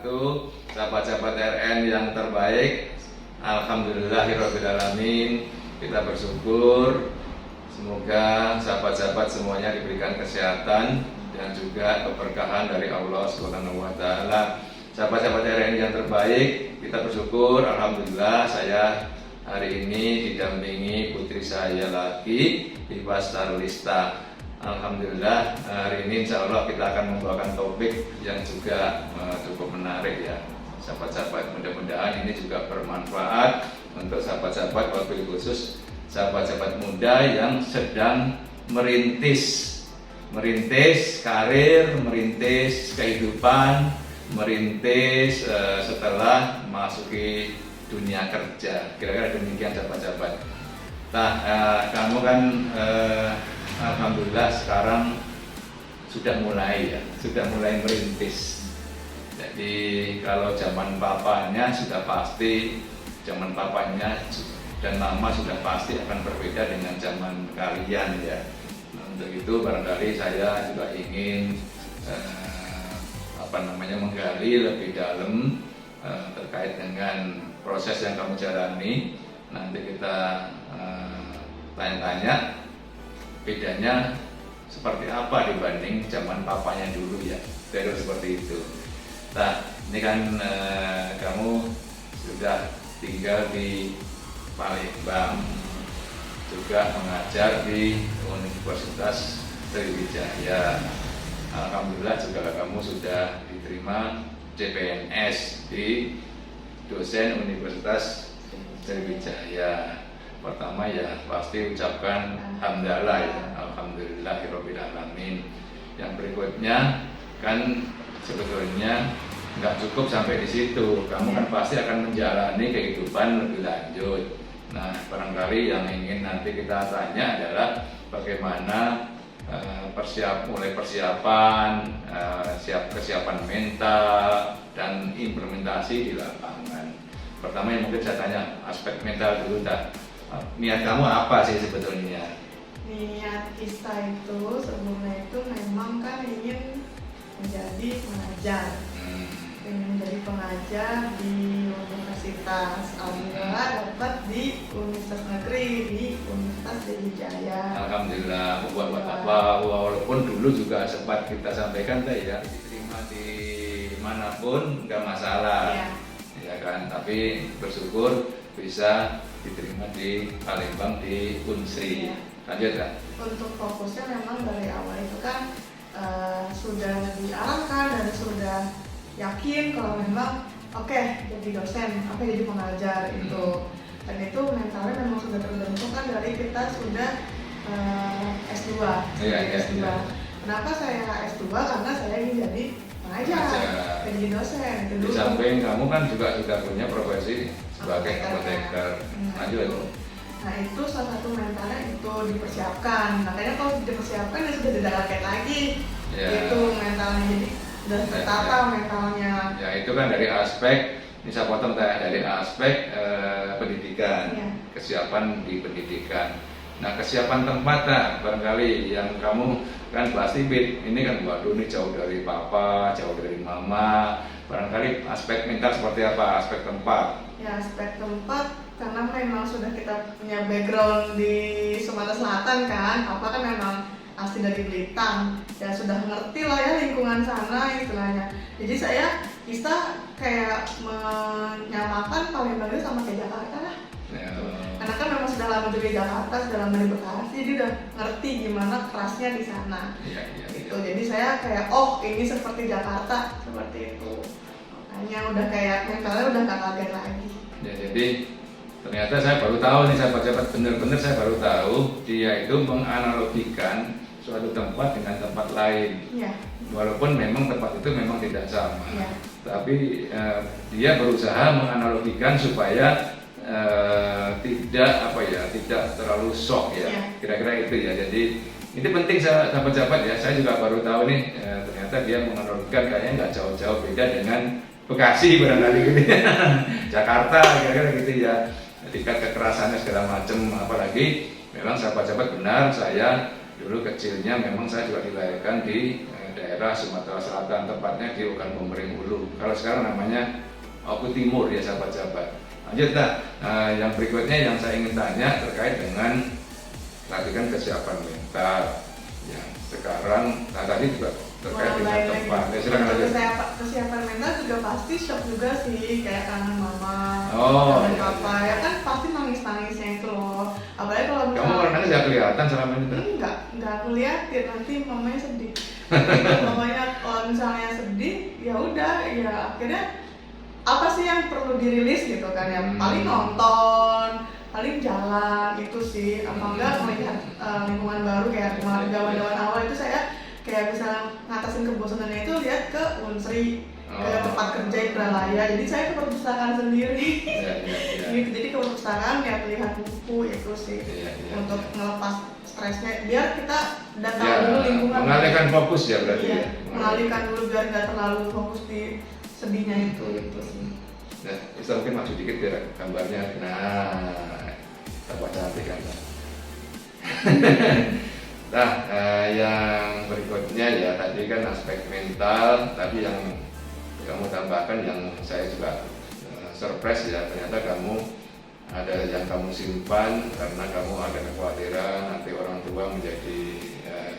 wabarakatuh. Sahabat-sahabat RN yang terbaik, alhamdulillahirobbilalamin. Kita bersyukur semoga sahabat-sahabat semuanya diberikan kesehatan dan juga keberkahan dari Allah Subhanahu wa taala. Sahabat-sahabat RN yang terbaik, kita bersyukur alhamdulillah saya hari ini didampingi putri saya lagi, Iva Starlista. Alhamdulillah hari ini insya Allah kita akan membawakan topik yang juga cukup menarik ya sahabat-sahabat. Mudah-mudahan ini juga bermanfaat untuk sahabat-sahabat, wabil khusus sahabat-sahabat muda yang sedang merintis karir, merintis kehidupan, merintis setelah memasuki dunia kerja. Kira-kira demikian sahabat-sahabat. Nah, kamu kan alhamdulillah sekarang sudah mulai merintis. Jadi kalau zaman papanya sudah pasti, zaman papanya dan mama sudah pasti akan berbeda dengan zaman kalian ya. Nah, untuk itu barangkali saya juga ingin menggali lebih dalam terkait dengan proses yang kamu jalani. Nanti kita tanya-tanya bedanya seperti apa dibanding zaman papanya dulu ya, kira seperti itu. Nah, ini kan kamu sudah tinggal di Palembang, juga mengajar di Universitas Sriwijaya. Alhamdulillah juga kamu sudah diterima CPNS di dosen Universitas Sriwijaya. Pertama ya pasti ucapkan hamdalah ya, alhamdulillahirobbilalamin. Yang berikutnya kan sebetulnya nggak cukup sampai di situ, kamu kan pasti akan menjalani kehidupan lebih lanjut. Nah, barangkali yang ingin nanti kita tanya adalah bagaimana kesiapan mental dan implementasi di lapangan. Pertama yang mungkin saya tanya aspek mental dulu dah. Niat kamu apa sih sebetulnya? Niat kita itu sebelumnya itu memang kan ingin menjadi pengajar, ingin menjadi pengajar di universitas. Alhamdulillah dapat di Universitas Negeri di Universitas Sriwijaya. Alhamdulillah, walaupun dulu juga sempat kita sampaikan ya, diterima di manapun nggak masalah, ya kan. Tapi bersyukur bisa diterima di Palembang di Unsri. Lanjut kan? Untuk fokusnya memang dari awal itu kan sudah diarahkan dan sudah yakin kalau memang oke, jadi dosen, jadi pengajar itu. Dan itu mentalnya memang sudah terbentuk kan dari kita sudah S2. S2. Kenapa saya S2? Karena saya ingin jadi pengajar, jadi dosen. Di samping kamu kan juga sudah punya profesi sebagai apoteker. Lanjut. Nah, itu salah satu mentalnya itu dipersiapkan. Makanya kalau dipersiapkan ya sudah tidak kaget lagi. Itu mentalnya, jadi sudah tertata mentalnya. Ya, itu kan dari aspek, ini saya potong dari aspek pendidikan, kesiapan di pendidikan. Nah, kesiapan tempat, barangkali yang kamu kan pasti ini kan waduh ini jauh dari papa, jauh dari mama. Barangkali aspek mental seperti apa, aspek tempat? Ya, aspek tempat karena memang sudah kita punya background di Sumatera Selatan kan, papa kan memang asli dari Blitar, ya sudah ngerti lah ya lingkungan sana istilahnya. Jadi saya bisa kayak menyamakan Palembang itu sama kayak Jakarta lah. Karena kan memang sudah lama juga di Jakarta, sudah lama di Bekasi, jadi udah ngerti gimana kerasnya di sana. Gitu. Jadi saya kayak ini seperti Jakarta, seperti itu. Makanya udah kayak mentalnya udah gak kaget lagi. Ya, jadi ternyata saya baru tahu nih sahabat-sahabat, benar-benar saya baru tahu dia itu menganalogikan suatu tempat dengan tempat lain. Walaupun memang tempat itu memang tidak sama, tapi dia berusaha menganalogikan supaya tidak terlalu shock ya. Kira-kira itu ya. Jadi ini penting sahabat-sahabat ya. Saya juga baru tahu nih ternyata dia menganalogikan kayaknya nggak jauh-jauh beda dengan Bekasi barangkali gitu ya. Jakarta kira-kira gitu ya. Tingkat kekerasannya segala macam, apalagi memang sahabat-sahabat benar saya dulu kecilnya memang saya juga dilahirkan di daerah Sumatera Selatan, tepatnya di Ogan Komering Ulu. Kalau sekarang namanya Oku Timur ya sahabat-sahabat. Lanjut yang berikutnya yang saya ingin tanya terkait dengan latihan kesiapan mental. Yang sekarang, tadi juga terkait dengan tempat. Ya, silakan lanjut. Kesiapan mental juga pasti shock juga sih, kayak kangen mama, Oh, kangen iya, papa, iya. ya kan pasti nangis-nangisnya itu loh. Apalagi kalau Kamu orangnya nggak kelihatan selama ini tuh? enggak aku liatin, nanti mamanya sedih. Kalau mamanya kalau misalnya sedih, ya udah, ya akhirnya apa sih yang perlu dirilis gitu kan, ya paling nonton, paling jalan itu sih, apa enggak melihat lingkungan baru kayak zaman-zaman awal itu saya kayak misalnya ngatasin kebosanannya itu lihat ke Unsri, ke tempat kerja Indralaya, jadi saya ke perpustakaan sendiri. Ya. Gitu, jadi ke perpustakaan ya lihat buku itu sih, untuk ngelepas stresnya, biar kita udah tahu dulu lingkungan. Mengalihkan fokus ya berarti ya. Mengalihkan dulu biar nggak terlalu fokus di sedihnya itu sih. Nah, bisa mungkin maju dikit biar gambarnya. Nah, tambah cantik kan. Nah, yang berikutnya ya tadi kan aspek mental, tapi yang kamu tambahkan yang saya juga surprise ya, ternyata kamu ada yang kamu simpan karena kamu ada kekhawatiran nanti orang tua menjadi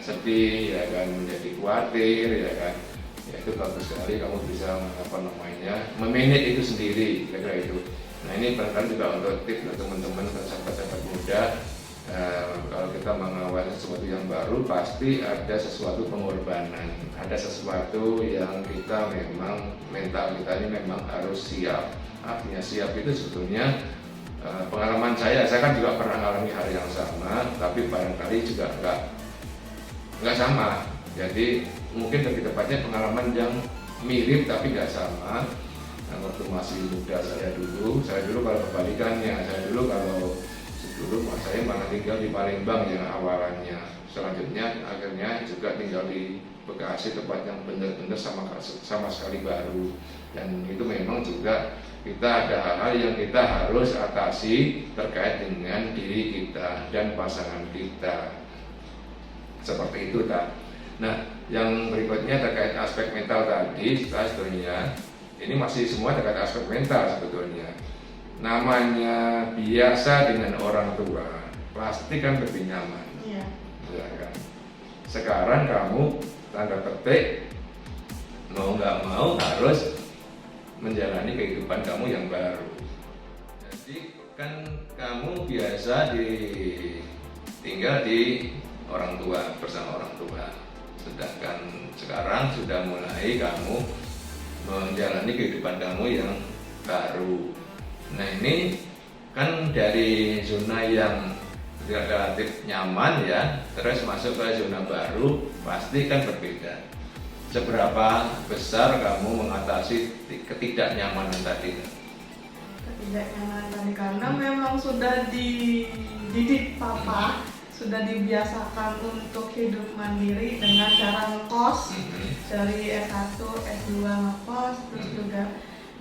sedih ya kan, menjadi khawatir ya kan. Ya, itu bagus sekali kamu bisa memanage itu sendiri, kira-kira itu. Nah, ini barangkali juga untuk tips untuk teman-teman, sahabat-sahabat muda. Kalau kita mengawali sesuatu yang baru, pasti ada sesuatu pengorbanan, ada sesuatu yang kita memang mental kita ini memang harus siap. Artinya siap itu sebetulnya pengalaman saya kan juga pernah mengalami hal yang sama, tapi barangkali juga nggak sama. Jadi mungkin lebih tepatnya pengalaman yang mirip tapi nggak sama. Nah, waktu masih muda saya dulu kalau kebalikannya, saya malah tinggal di Palembang yang awalannya. Selanjutnya akhirnya juga tinggal di Bekasi, tempat yang benar-benar sama sekali baru. Dan itu memang juga kita ada hal-hal yang kita harus atasi terkait dengan diri kita dan pasangan kita. Seperti itu Nah, yang berikutnya terkait aspek mental tadi, sebetulnya ini masih semua terkait aspek mental sebetulnya. Namanya biasa dengan orang tua, pasti kan lebih nyaman. Iya. Ya kan? Sekarang kamu tanda petik mau nggak mau harus menjalani kehidupan kamu yang baru. Jadi kan kamu biasa tinggal di orang tua, bersama orang tua. Sedangkan sekarang sudah mulai kamu menjalani kehidupan kamu yang baru. Nah, ini kan dari zona yang relatif nyaman ya, terus masuk ke zona baru, pasti kan berbeda. Seberapa besar kamu mengatasi ketidaknyamanan tadi? Ketidaknyamanan tadi karena memang sudah dididik papa, sudah dibiasakan untuk hidup mandiri dengan cara ngekos, dari S1, S2 ngekos, terus juga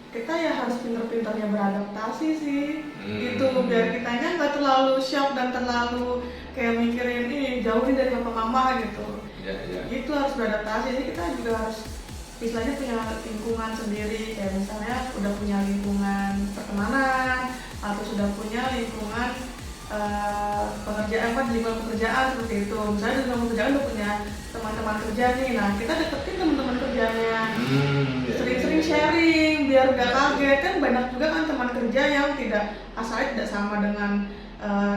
kita ya harus pinter-pinternya beradaptasi sih, gitu, biar kitanya nggak terlalu shock dan terlalu kayak mikirin ini jauh nih dari papa mama gitu. Itu harus beradaptasi, jadi kita juga harus istilahnya punya lingkungan sendiri, kayak misalnya udah punya lingkungan pertemanan atau sudah punya lingkungan pekerjaan, di lingkungan pekerjaan seperti itu. Misalnya di lingkungan pekerjaan udah punya teman-teman kerja nih, nah kita deketin teman-teman kerjanya, sering-sering sharing biar gak kaget. Kan banyak juga kan teman kerja yang asalnya tidak sama dengan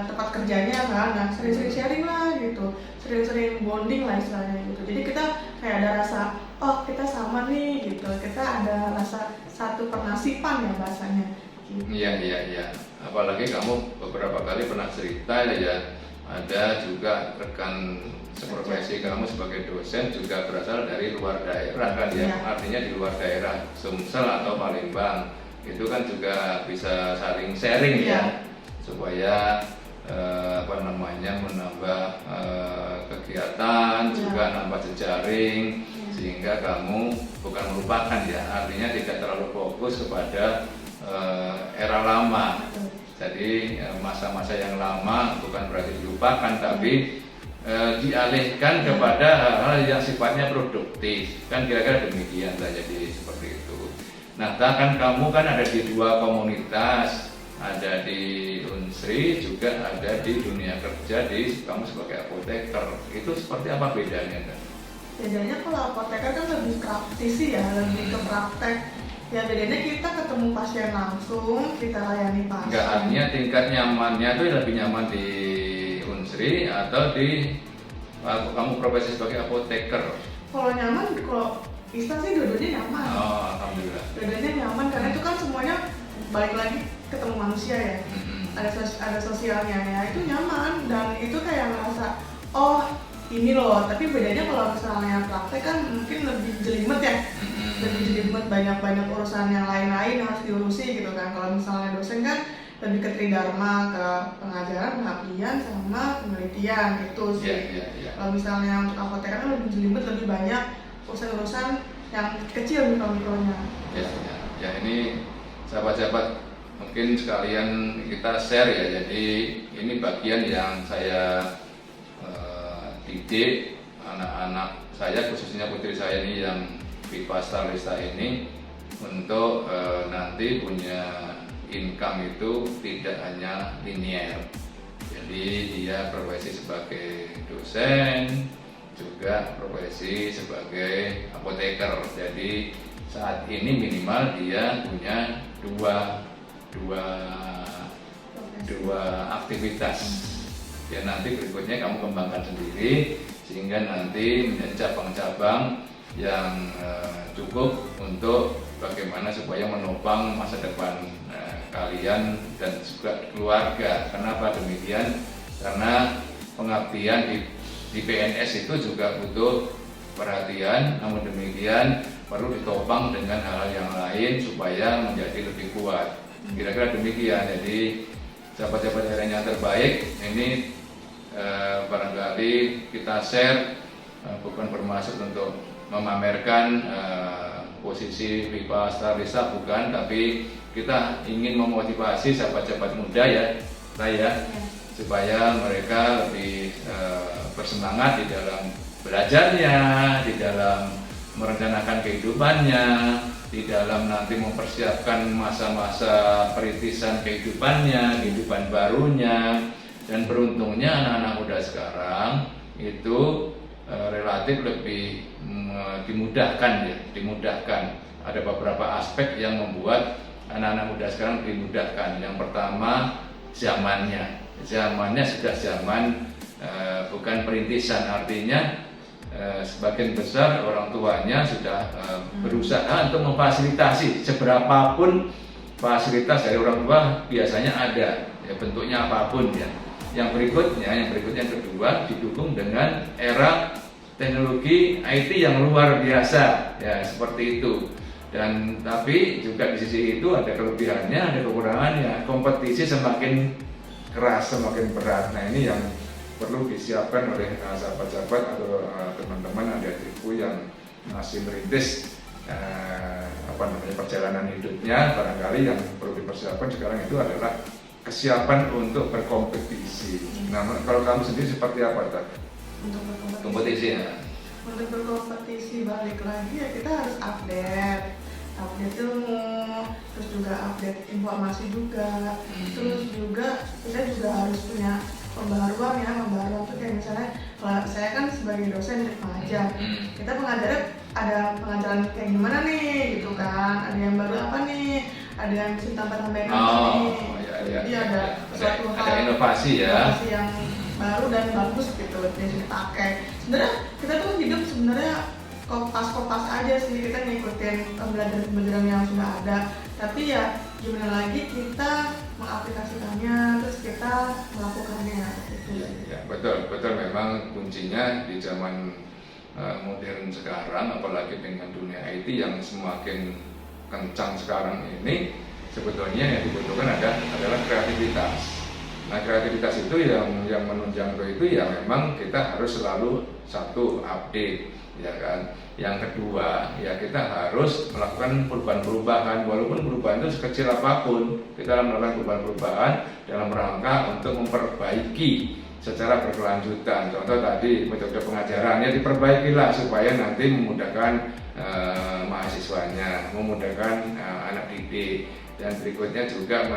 tempat kerjanya kan, nah sering-sering sharing lah gitu, sering-sering bonding lah istilahnya gitu. Jadi kita kayak ada rasa, oh kita sama nih gitu, kita ada rasa satu pernasipan ya bahasanya gitu. Iya. Apalagi kamu beberapa kali pernah cerita ya, ada juga rekan seprofesi kamu sebagai dosen juga berasal dari luar daerah kan ya, artinya di luar daerah Sumsel atau Palembang. Itu kan juga bisa saling sharing ya, supaya menambah kegiatan, juga nambah jejaring, sehingga kamu bukan melupakan ya, artinya tidak terlalu fokus kepada era lama. Jadi masa-masa yang lama bukan berarti dilupakan, tapi dialihkan kepada hal-hal yang sifatnya produktif, kan kira-kira demikian lah, jadi seperti itu. Nah, kan kamu kan ada di dua komunitas, ada di Unsri juga ada di dunia kerja di kamu sebagai apoteker. Itu seperti apa bedanya kan? Bedanya kalau apoteker kan lebih praktisi ya, lebih ke praktek. Ya bedanya kita ketemu pasien langsung, kita layani pasien. Enggak, artinya tingkat nyamannya itu lebih nyaman di Unsri atau di kamu profesi sebagai apoteker? Kalau nyaman, kalau bisa sih dua-duanya nyaman. Oh, alhamdulillah. Dua-duanya nyaman karena itu kan semuanya balik lagi ketemu manusia ya. Ada sosialnya ya, itu nyaman dan itu kayak ngerasa oh ini loh. Tapi bedanya kalau misalnya praktek kan mungkin lebih jelimet ya, lebih jelimet, banyak urusan yang lain-lain yang harus diurusi gitu kan. Kalau misalnya dosen kan lebih ke tridharma, ke pengajaran, pengabdian, sama penelitian gitu sih. Kalau misalnya untuk apoteker kan lebih jelimet, lebih banyak urusan-urusan yang kecil mikro-mikronya. Ya, ini sahabat-sahabat mungkin sekalian kita share ya. Jadi ini bagian yang saya didik anak-anak saya, khususnya putri saya ini yang Viva Starlista ini, untuk nanti punya income itu tidak hanya linear. Jadi dia profesi sebagai dosen, juga profesi sebagai apoteker. Jadi saat ini minimal dia punya dua aktivitas. Ya, nanti berikutnya kamu kembangkan sendiri sehingga nanti menjadi cabang-cabang yang cukup untuk bagaimana supaya menopang masa depan kalian dan juga keluarga. Kenapa demikian? Karena pengabdian di PNS itu juga butuh perhatian, namun demikian perlu ditopang dengan hal-hal yang lain supaya menjadi lebih kuat. Kira-kira demikian. Jadi sahabat-sahabat yang terbaik, ini barangkali kita share, bukan bermaksud untuk memamerkan posisi Viva Starlista, bukan, tapi kita ingin memotivasi sahabat-sahabat muda ya, supaya mereka lebih bersemangat di dalam belajarnya, di dalam merencanakan kehidupannya, di dalam nanti mempersiapkan masa-masa perintisan kehidupannya, kehidupan barunya. Dan beruntungnya anak-anak muda sekarang itu relatif lebih dimudahkan. Ada beberapa aspek yang membuat anak-anak muda sekarang dimudahkan. Yang pertama, zamannya sudah zaman bukan perintisan, artinya sebagian besar orang tuanya sudah berusaha untuk memfasilitasi seberapapun fasilitas dari orang tua biasanya ada, ya, bentuknya apapun ya. Yang berikutnya yang kedua, didukung dengan era teknologi IT yang luar biasa, ya, seperti itu. Dan tapi juga di sisi itu ada kelebihannya, ada kekurangannya. Kompetisi semakin keras, semakin berat. Nah, ini yang perlu disiapkan oleh sahabat-sahabat atau teman-teman adik-adikku yang masih merintis perjalanan hidupnya. Barangkali yang perlu dipersiapkan sekarang itu adalah kesiapan untuk berkompetisi. Nah, kalau kamu sendiri seperti apa tadi? Untuk berkompetisi ya? Untuk berkompetisi balik lagi ya kita harus update ilmu, terus juga update informasi juga, terus juga kita juga harus punya pembaruan tuh kayak misalnya kalau saya kan sebagai dosen pengajar, kita pengajarnya ada pengajaran kayak gimana nih gitu kan, ada yang baru apa nih, ada yang bisa tambah-tambahin nih, ada suatu hal, ada inovasi yang baru dan bagus gitu yang dipakai. Sebenarnya kita tuh hidup sebenarnya kopas aja sih, kita ngikutin pembelajaran yang sudah ada, tapi ya gimana lagi kita mengaplikasikannya, terus kita melakukannya gitu. Ya, betul memang kuncinya di zaman modern sekarang, apalagi dengan dunia IT yang semakin kencang sekarang ini, sebetulnya yang dibutuhkan adalah kreativitas. Nah, kreativitas itu yang menunjang itu ya memang kita harus selalu satu update, ya kan. Yang kedua ya kita harus melakukan perubahan-perubahan, walaupun perubahan itu sekecil apapun, kita melakukan perubahan-perubahan dalam rangka untuk memperbaiki secara berkelanjutan. Contoh tadi metode pengajarannya diperbaikilah supaya nanti memudahkan mahasiswanya, memudahkan anak didik, dan berikutnya juga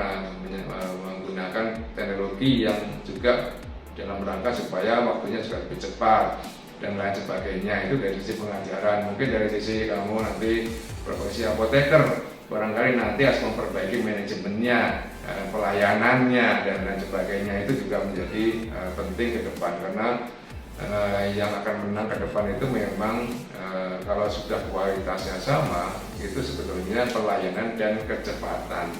menggunakan teknologi yang juga dalam rangka supaya waktunya juga lebih cepat dan lain sebagainya. Itu dari sisi pengajaran. Mungkin dari sisi kamu nanti profesi apoteker, barangkali nanti harus memperbaiki manajemennya, pelayanannya dan lain sebagainya. Itu juga menjadi penting ke depan, karena yang akan menang ke depan itu memang kalau sudah kualitasnya sama, itu sebetulnya pelayanan dan kecepatan.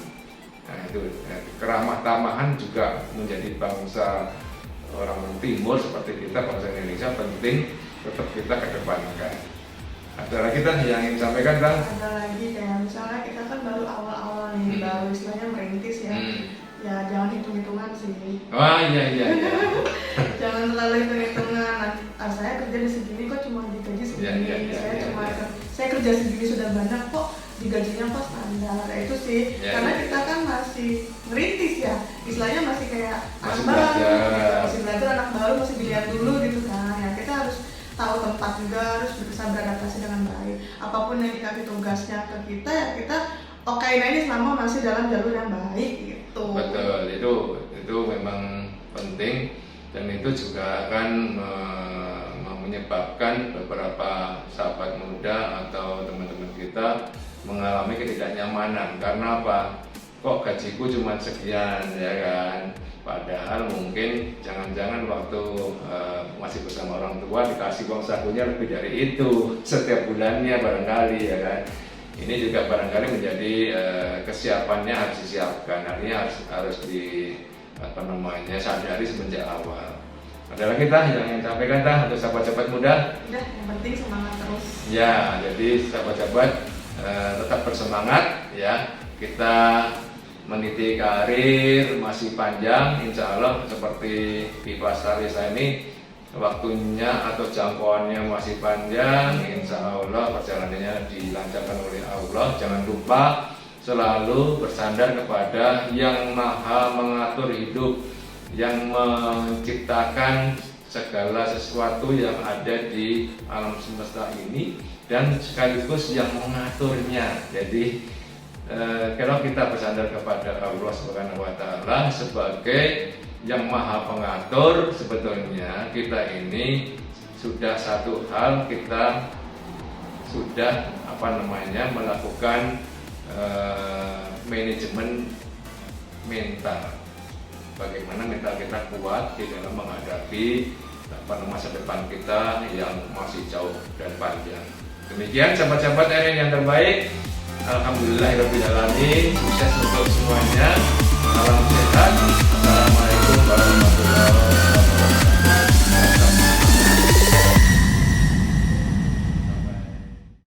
Nah, itu keramah tamahan juga menjadi bangsa orang timur seperti kita, bangsa Indonesia, penting tetap kita kedepankan. Ada lagi yang ingin sampaikan, Bang? Ada lagi kayak misalnya kita kan baru awal-awal nih, baru istilahnya merintis ya. Ya jangan hitung-hitungan sih. Oh iya. Jangan terlalu hitung-hitungan. Saya kerja di segini kok cuma digaji segini. Saya kerja segini sudah banyak kok digajinya kok standar. Itu sih. Karena kita kan masih merintis ya. Istilahnya masih kayak anak baru. Masih belajar, anak baru masih dilihat dulu gitu kan. Ya kita harus tahu tempat juga, harus bisa beradaptasi dengan baik. Apapun yang dikasih tugasnya ke kita, ya kita okein aja selama masih dalam jalur yang baik gitu. Betul, itu memang penting, dan itu juga akan menyebabkan beberapa sahabat muda atau teman-teman kita mengalami ketidaknyamanan. Karena apa? Kok gajiku cuma sekian, ya kan? Padahal mungkin jangan-jangan waktu masih bersama orang tua dikasih uang sakunya lebih dari itu setiap bulannya barangkali, ya kan. Ini juga barangkali menjadi kesiapannya harus disiapkan, artinya harus sadari semenjak awal. Ada lagi yang ingin sampaikan untuk sahabat-sahabat muda? Udah, yang penting semangat terus. Ya, jadi sahabat-sahabat tetap bersemangat ya. Kita meniti karir masih panjang, insya Allah seperti Pipa Starisa ini waktunya atau jangkauannya masih panjang, insya Allah perjalanannya dilancarkan oleh Allah. Jangan lupa selalu bersandar kepada Yang Maha Mengatur Hidup, yang menciptakan segala sesuatu yang ada di alam semesta ini dan sekaligus yang mengaturnya. Jadi kalau kita bersandar kepada Allah Subhanahu wa Ta'ala sebagai Yang Maha Pengatur, sebetulnya kita ini sudah satu hal, kita sudah melakukan manajemen mental. Bagaimana mental kita kuat di dalam menghadapi masa depan kita yang masih jauh dan panjang. Demikian sahabat-sahabat RN yang terbaik. Alhamdulillahirabbil alamin. Sukses untuk semuanya. Salam sehat. Assalamualaikum.